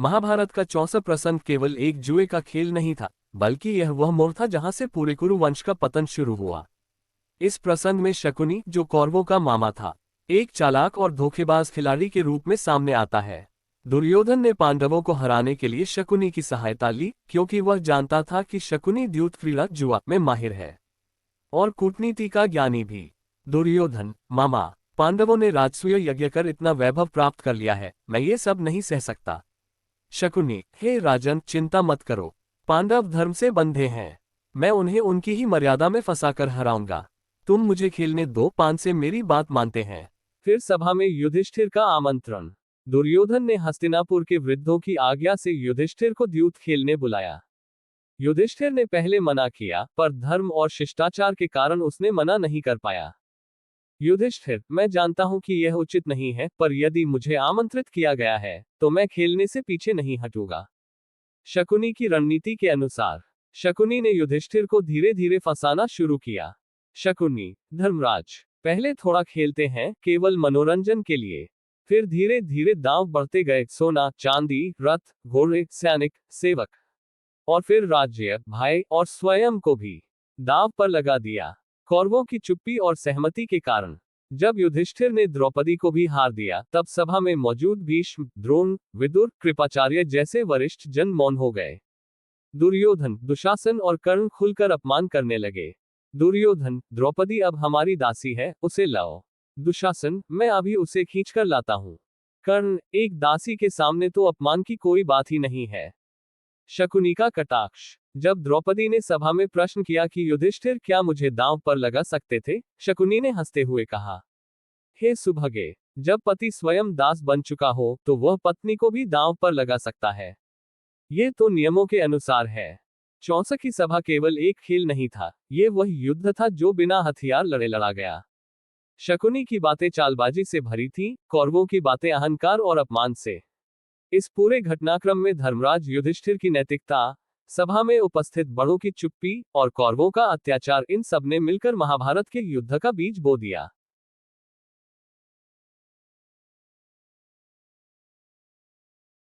महाभारत का 64 प्रसंग केवल एक जुए का खेल नहीं था, बल्कि यह वह मोड़ था जहां से पूरे कुरु वंश का पतन शुरू हुआ। इस प्रसंग में शकुनी, जो कौरवों का मामा था, एक चालाक और धोखेबाज खिलाड़ी के रूप में सामने आता है। दुर्योधन ने पांडवों को हराने के लिए शकुनी की सहायता ली, क्योंकि वह जानता था कि शकुनी द्यूत क्रीड़ा जुआ में माहिर है और कूटनीति का ज्ञानी भी। दुर्योधन, मामा, पांडवों ने राजसूय यज्ञ कर इतना वैभव प्राप्त कर लिया है, मैं ये सब नहीं सह सकता। शकुनी, हे राजन, चिंता मत करो, पांडव धर्म से बंधे हैं, मैं उन्हें उनकी ही मर्यादा में फंसाकर हराऊंगा। तुम मुझे खेलने दो। पान से मेरी बात मानते हैं। फिर सभा में युधिष्ठिर का आमंत्रण। दुर्योधन ने हस्तिनापुर के वृद्धों की आज्ञा से युधिष्ठिर को द्यूत खेलने बुलाया। युधिष्ठिर ने पहले मना किया, पर धर्म और शिष्टाचार के कारण उसने मना नहीं कर पाया। युधिष्ठिर, मैं जानता हूं कि यह उचित नहीं है, पर यदि मुझे आमंत्रित किया गया है तो मैं खेलने से पीछे नहीं हटूंगा। शकुनी की रणनीति के अनुसार शकुनी ने युधिष्ठिर को धीरे धीरे फंसाना शुरू किया। शकुनी, धर्मराज, पहले थोड़ा खेलते हैं, केवल मनोरंजन के लिए। फिर धीरे धीरे दांव बढ़ते गए, सोना, चांदी, रथ, घोड़े, सैनिक, सेवक और फिर राज्य, भाई और स्वयं को भी दांव पर लगा दिया। कौरवों की चुप्पी और सहमति के कारण जब युधिष्ठिर ने द्रौपदी को भी हार दिया, तब सभा में मौजूद भीष्म, द्रोण, विदुर, कृपाचार्य जैसे वरिष्ठ जन मौन हो गए। दुर्योधन, दुशासन और कर्ण खुलकर अपमान करने लगे। दुर्योधन, द्रौपदी अब हमारी दासी है, उसे लाओ। दुशासन, मैं अभी उसे खींचकर लाता हूं। कर्ण, एक दासी के सामने तो अपमान की कोई बात ही नहीं है। शकुनी का कटाक्ष। जब द्रौपदी ने सभा में प्रश्न किया कि युधिष्ठिर क्या मुझे दांव पर लगा सकते थे, शकुनी ने हंसते हुए कहा, हे सुभगे, जब पति स्वयं दास बन चुका हो तो वह पत्नी को भी दांव पर लगा सकता है। ये तो नियमों के अनुसार है। 64 की सभा केवल एक खेल नहीं था, ये वह युद्ध था जो बिना हथियार लड़े लड़ा गया। शकुनी की बातें चालबाजी से भरी थी, कौरवों की बातें अहंकार और अपमान से। इस पूरे घटनाक्रम में धर्मराज युधिष्ठिर की नैतिकता, सभा में उपस्थित बड़ों की चुप्पी और कौरवों का अत्याचार, इन सब ने मिलकर महाभारत के युद्ध का बीज बो दिया।